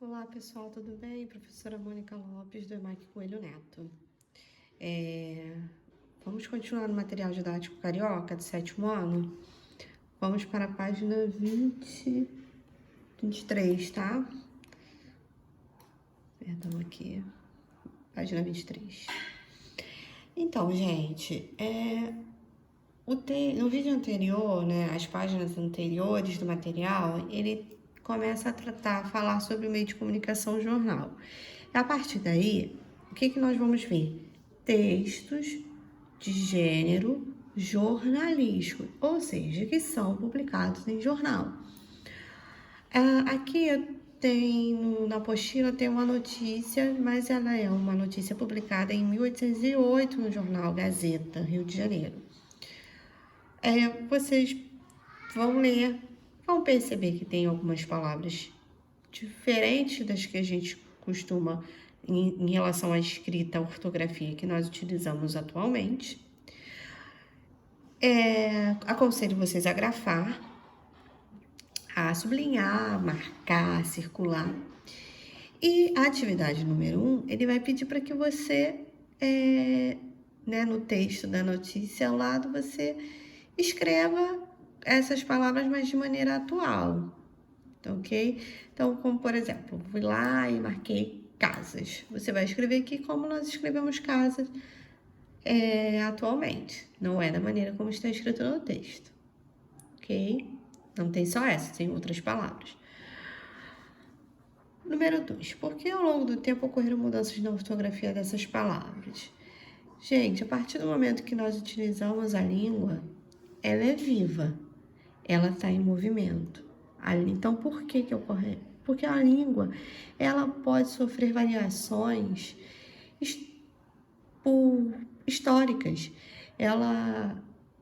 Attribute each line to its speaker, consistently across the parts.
Speaker 1: Olá pessoal, tudo bem? Professora Mônica Lopes do EMAC Coelho Neto. Vamos continuar no material didático carioca do 7º ano? Vamos para a página 23, tá? Perdão aqui, página 23. Então, gente, no vídeo anterior, né, as páginas anteriores do material, ele começa a falar sobre o meio de comunicação jornal. A partir daí, o que nós vamos ver? Textos de gênero jornalístico, ou seja, que são publicados em jornal. Aqui na apostila tem uma notícia, mas ela é uma notícia publicada em 1808 no jornal Gazeta, Rio de Janeiro. Vocês vão ler, vão perceber que tem algumas palavras diferentes das que a gente costuma em relação à escrita, à ortografia que nós utilizamos atualmente. Aconselho vocês a grafar, a sublinhar, marcar, circular. E a atividade número 1, ele vai pedir para que você, no texto da notícia ao lado, você escreva essas palavras, mas de maneira atual, ok? Então, como por exemplo, fui lá e marquei casas. Você vai escrever aqui como nós escrevemos casas atualmente. Não é da maneira como está escrito no texto, ok? Não tem só essa, tem outras palavras. Número 2. Por que ao longo do tempo ocorreram mudanças na ortografia dessas palavras? Gente, a partir do momento que nós utilizamos a língua, ela é viva, ela está em movimento. Então, por que ocorre? Porque a língua, ela pode sofrer variações históricas.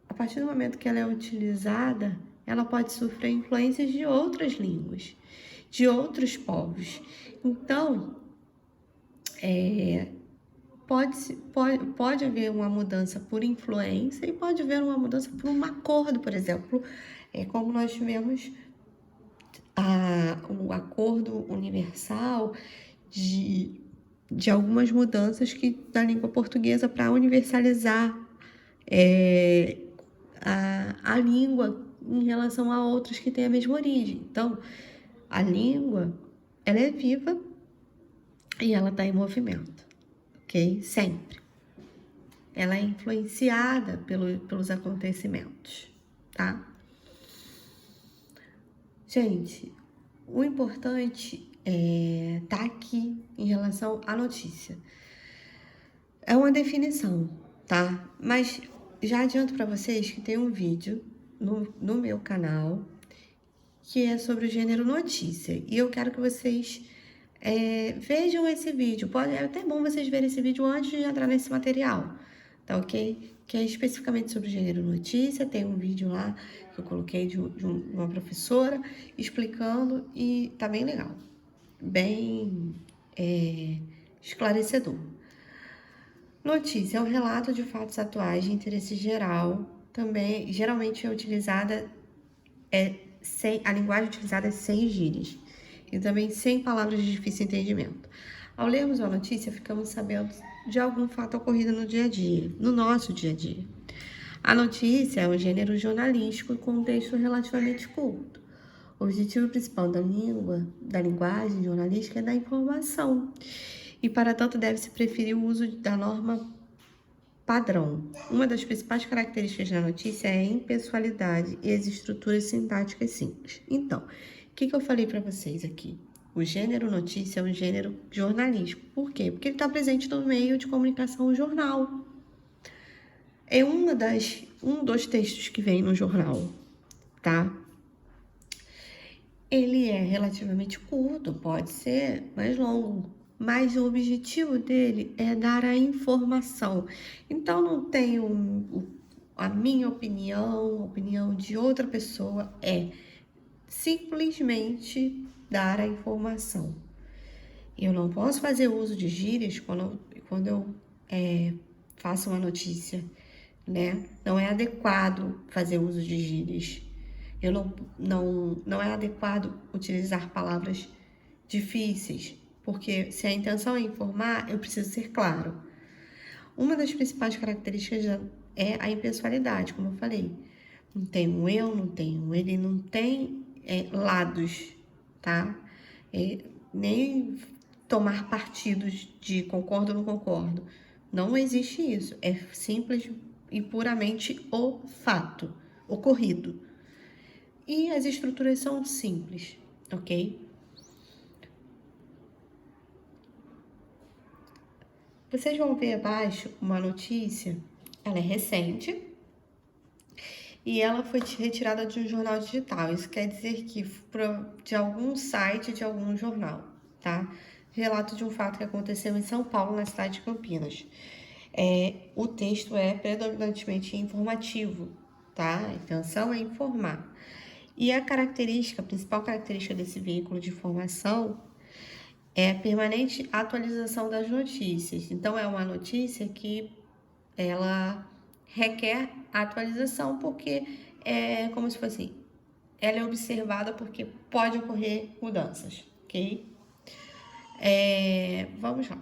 Speaker 1: A partir do momento que ela é utilizada, ela pode sofrer influências de outras línguas, de outros povos. Então, pode haver uma mudança por influência e pode haver uma mudança por um acordo, por exemplo, como nós tivemos o acordo universal de algumas mudanças da língua portuguesa para universalizar a língua em relação a outras que têm a mesma origem. Então, a língua, ela é viva e ela está em movimento, ok? Sempre. Ela é influenciada pelos acontecimentos, tá? Gente, o importante tá aqui em relação à notícia. É uma definição, tá? Mas já adianto para vocês que tem um vídeo no meu canal que é sobre o gênero notícia. E eu quero que vocês vejam esse vídeo. É até bom vocês verem esse vídeo antes de entrar nesse material, tá ok? Que é especificamente sobre o gênero notícia. Tem um vídeo lá que eu coloquei de uma professora explicando e tá bem legal. Bem esclarecedor. Notícia é um relato de fatos atuais de interesse geral. Também, geralmente é utilizada, a linguagem utilizada é sem gírias e também sem palavras de difícil entendimento. Ao lermos uma notícia, ficamos sabendo de algum fato ocorrido no dia a dia, no nosso dia a dia. A notícia é um gênero jornalístico com um texto relativamente curto. O objetivo principal da linguagem jornalística é dar informação. E, para tanto, deve-se preferir o uso da norma padrão. Uma das principais características da notícia é a impessoalidade e as estruturas sintáticas simples. Então, o que eu falei para vocês aqui? O gênero notícia é um gênero jornalístico. Por quê? Porque ele está presente no meio de comunicação, o jornal. É um dos textos que vem no jornal, tá? Ele é relativamente curto, pode ser mais longo, mas o objetivo dele é dar a informação. Então, não tem a minha opinião, a opinião de outra pessoa, é simplesmente dar a informação. Eu não posso fazer uso de gírias quando eu faço uma notícia, né? Não é adequado fazer uso de gírias. Não é adequado utilizar palavras difíceis, porque se a intenção é informar, eu preciso ser claro. Uma das principais características é a impessoalidade, como eu falei. Não tem um eu, não tem um ele, não tem lados, tá? Nem tomar partidos de concordo ou não concordo. Não existe isso. É simples e puramente o fato ocorrido. E as estruturas são simples, ok? Vocês vão ver abaixo uma notícia, ela é recente e ela foi retirada de um jornal digital. Isso quer dizer que de algum site, de algum jornal, tá? Relato de um fato que aconteceu em São Paulo, na cidade de Campinas. O texto é predominantemente informativo, tá? A intenção é informar. E a principal característica desse veículo de informação é a permanente atualização das notícias. Então, é uma notícia que ela requer atualização, porque é como se fosse, ela é observada porque pode ocorrer mudanças, ok? Vamos lá.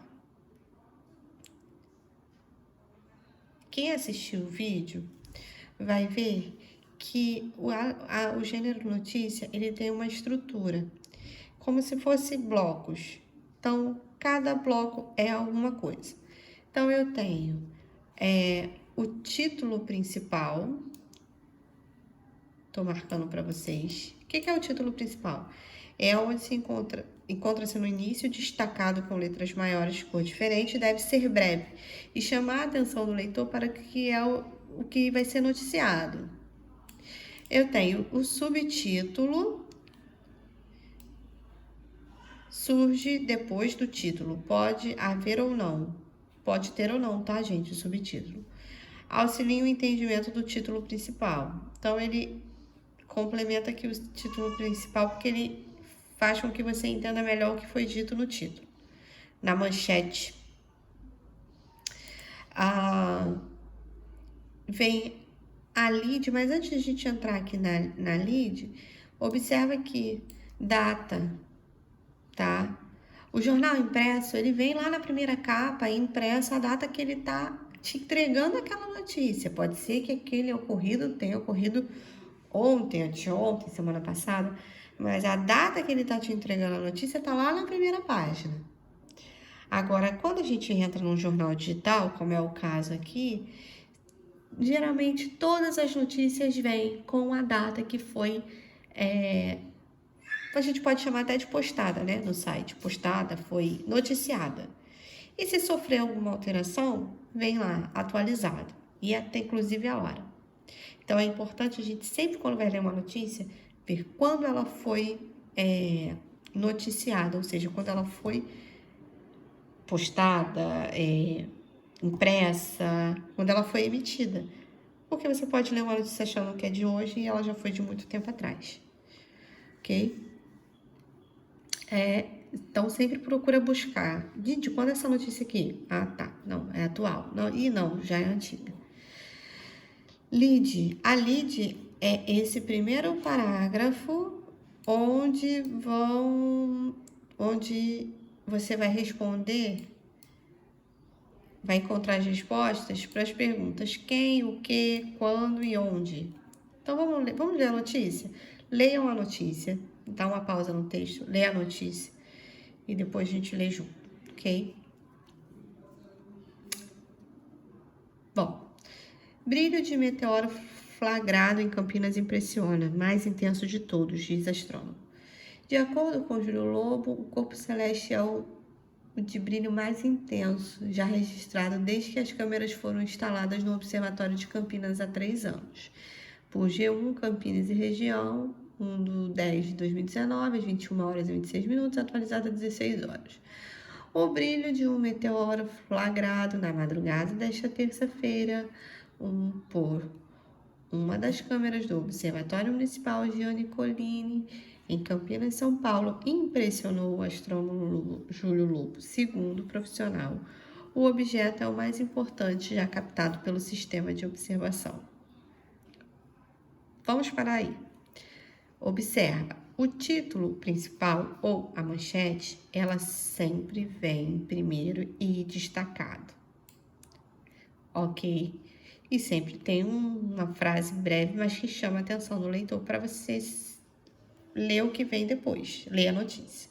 Speaker 1: Quem assistiu o vídeo vai ver que o gênero notícia, ele tem uma estrutura, como se fosse blocos. Então, cada bloco é alguma coisa. Então, eu tenho o título principal, estou marcando para vocês. O que é o título principal? É onde encontra-se no início, destacado com letras maiores, cor diferente, deve ser breve e chamar a atenção do leitor para que é o que vai ser noticiado. Eu tenho o subtítulo, surge depois do título, pode haver ou não, pode ter ou não, tá, gente, o subtítulo. Auxilia o entendimento do título principal. Então, ele complementa aqui o título principal, porque ele faz com que você entenda melhor o que foi dito no título, na manchete. Vem a lead, mas antes de a gente entrar aqui na lead, observa aqui, data, tá? O jornal impresso, ele vem lá na primeira capa, impresso a data que ele tá te entregando aquela notícia. Pode ser que aquele ocorrido tenha ocorrido ontem, anteontem, semana passada, mas a data que ele tá te entregando a notícia tá lá na primeira página. Agora, quando a gente entra num jornal digital, como é o caso aqui, geralmente todas as notícias vêm com a data que foi, a gente pode chamar até de postada, né, no site. Postada, foi noticiada. E se sofrer alguma alteração, vem lá, atualizado. E até inclusive a hora. Então, é importante a gente sempre, quando vai ler uma notícia, ver quando ela foi noticiada, ou seja, quando ela foi postada, impressa, quando ela foi emitida. Porque você pode ler uma notícia achando que é de hoje e ela já foi de muito tempo atrás. Ok? Então, sempre procura buscar. De quando é essa notícia aqui? Ah, tá. Não, é atual. Não, já é antiga. Lead. A lead é esse primeiro parágrafo onde você vai responder, vai encontrar as respostas para as perguntas quem, o que, quando e onde. Então, vamos ler a notícia? Leiam a notícia, dá uma pausa no texto, lê a notícia e depois a gente lê junto, ok? Bom, brilho de meteoro flagrado em Campinas impressiona, mais intenso de todos, diz astrônomo. De acordo com Júlio Lobo, o corpo celeste é o de brilho mais intenso já registrado desde que as câmeras foram instaladas no Observatório de Campinas há 3 anos. Por G1, Campinas e região, 1/10 de 2019, às 21 horas e 26 minutos, atualizado às 16 horas. O brilho de um meteoro flagrado na madrugada desta terça-feira por uma das câmeras do Observatório Municipal Gianni Collini, em Campinas, São Paulo, impressionou o astrônomo Júlio Lobo. Segundo o profissional, o objeto é o mais importante já captado pelo sistema de observação. Vamos parar aí. Observa, O título principal ou a manchete, ela sempre vem primeiro e destacado, ok? E sempre tem uma frase breve, mas que chama a atenção do leitor para você ler o que vem depois, ler a notícia.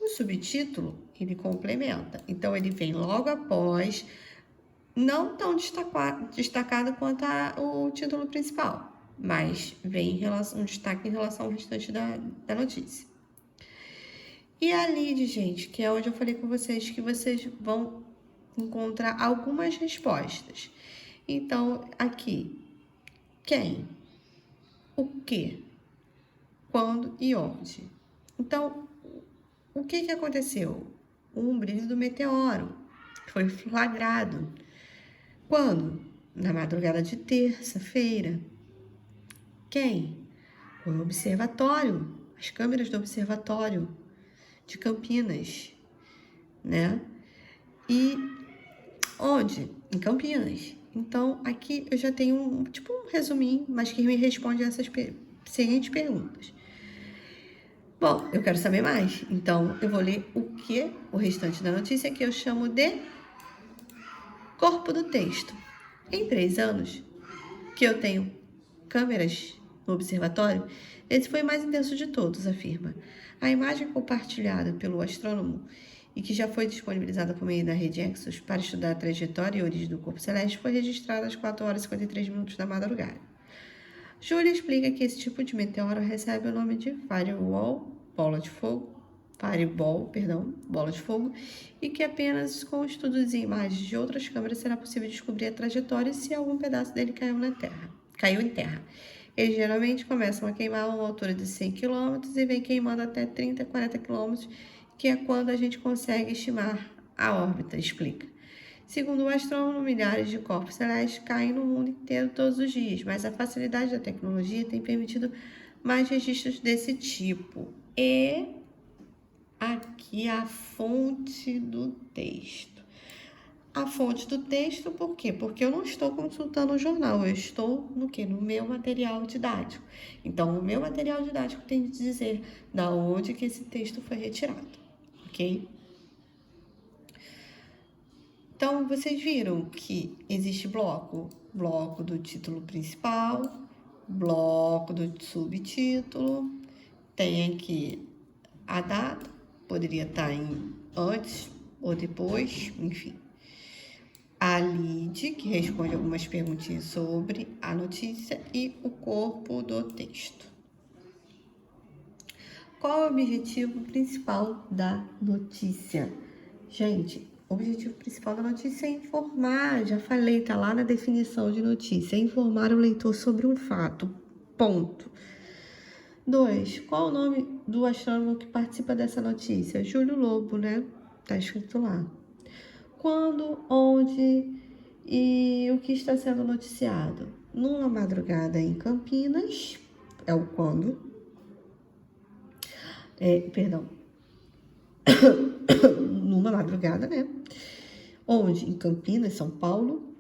Speaker 1: O subtítulo, ele complementa, então ele vem logo após, não tão destacado quanto o título principal, mas vem um destaque em relação ao restante da notícia. E a lead, gente, que é onde eu falei com vocês que vocês vão encontrar algumas respostas. Então, aqui, quem, o que, quando e onde. Então, o que aconteceu? Um brilho do meteoro foi flagrado. Quando? Na madrugada de terça-feira. Quem? O observatório, as câmeras do observatório de Campinas, né? E onde? Em Campinas. Então, aqui eu já tenho um resuminho, mas que me responde essas seguintes perguntas. Bom, eu quero saber mais, então eu vou ler o restante da notícia, que eu chamo de corpo do texto. Em 3 anos que eu tenho câmeras no observatório, esse foi o mais intenso de todos, afirma. A imagem compartilhada pelo astrônomo e que já foi disponibilizada por meio da rede Exos para estudar a trajetória e origem do corpo celeste foi registrada às 4 horas e 53 minutos da madrugada. Júlia explica que esse tipo de meteoro recebe o nome de Fireball, bola de fogo, e que apenas com estudos e imagens de outras câmeras será possível descobrir a trajetória se algum pedaço dele caiu em terra. Eles geralmente começam a queimar a uma altura de 100 km e vem queimando até 30, 40 km, que é quando a gente consegue estimar a órbita, explica. Segundo o astrônomo, milhares de corpos celestes caem no mundo inteiro todos os dias, mas a facilidade da tecnologia tem permitido mais registros desse tipo. E aqui a fonte do texto. A fonte do texto, por quê? Porque eu não estou consultando o jornal, eu estou no quê? No meu material didático. Então, o meu material didático tem que dizer da onde que esse texto foi retirado, ok? Então, vocês viram que existe bloco do título principal, bloco do subtítulo, tem aqui a data, poderia estar em antes ou depois, enfim. A lead, que responde algumas perguntinhas sobre a notícia, e o corpo do texto. Qual é o objetivo principal da notícia? Gente, o objetivo principal da notícia é informar, já falei, tá lá na definição de notícia, é informar o leitor sobre um fato, ponto. 2. Qual o nome do astrônomo que participa dessa notícia? Júlio Lobo, né? Tá escrito lá. Quando, onde e o que está sendo noticiado? Numa madrugada em Campinas, é o quando. Numa madrugada, né? Onde? Em Campinas, São Paulo.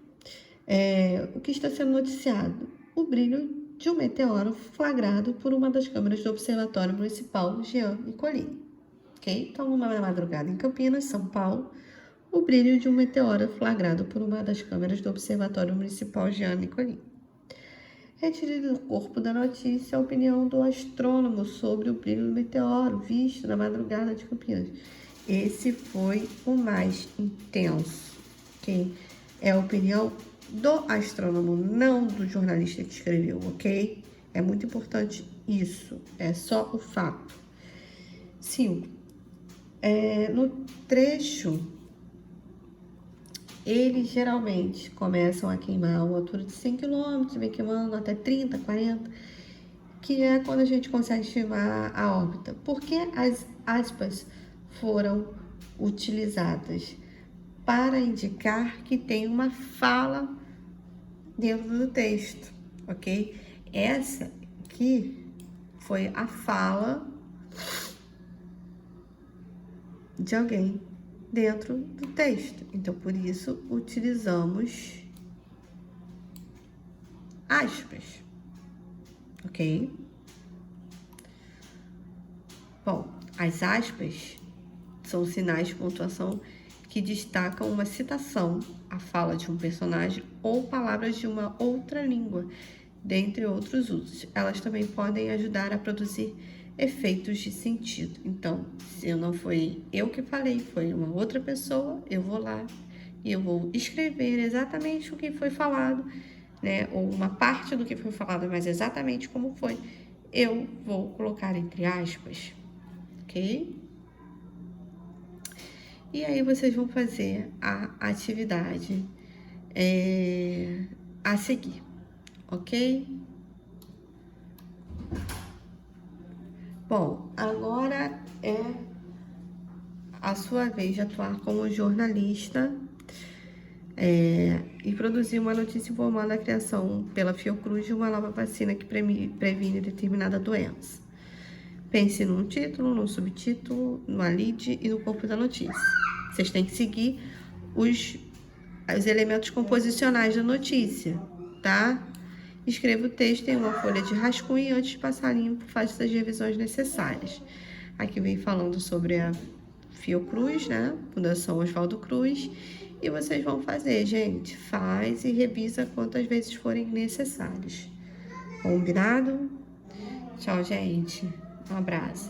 Speaker 1: O que está sendo noticiado? O brilho de um meteoro flagrado por uma das câmeras do Observatório Municipal Jean Nicolini. Ok? Então, numa madrugada em Campinas, São Paulo, o brilho de um meteoro flagrado por uma das câmeras do Observatório Municipal Jean Nicolini. Retirado do corpo da notícia a opinião do astrônomo sobre o brilho do meteoro visto na madrugada de Campinas. Esse foi o mais intenso, ok? É a opinião do astrônomo, não do jornalista que escreveu, ok? É muito importante isso, é só o fato. 5. No trecho, eles geralmente começam a queimar a uma altura de 100 km, vem queimando até 30, 40, que é quando a gente consegue estimar a órbita. Por que as aspas foram utilizadas? Para indicar que tem uma fala dentro do texto, ok? Essa aqui foi a fala de alguém dentro do texto. Então, por isso, utilizamos aspas, ok? As aspas são sinais de pontuação que destacam uma citação, a fala de um personagem ou palavras de uma outra língua, dentre outros usos. Elas também podem ajudar a produzir efeitos de sentido. Então, se não foi eu que falei, foi uma outra pessoa, eu vou lá e eu vou escrever exatamente o que foi falado, né? Ou uma parte do que foi falado, mas exatamente como foi, eu vou colocar entre aspas, ok? E aí vocês vão fazer a atividade a seguir, ok? Bom, agora é a sua vez de atuar como jornalista e produzir uma notícia informando a criação pela Fiocruz de uma nova vacina que previne determinada doença. Pense num título, num subtítulo, numa lead e no corpo da notícia. Vocês têm que seguir os elementos composicionais da notícia, tá? Escreva o texto em uma folha de rascunho e antes de passar limpo, faça as revisões necessárias. Aqui vem falando sobre a Fiocruz, né? Fundação Oswaldo Cruz. E vocês vão fazer, gente. Faz e revisa quantas vezes forem necessárias. Combinado? Tchau, gente. Um abraço.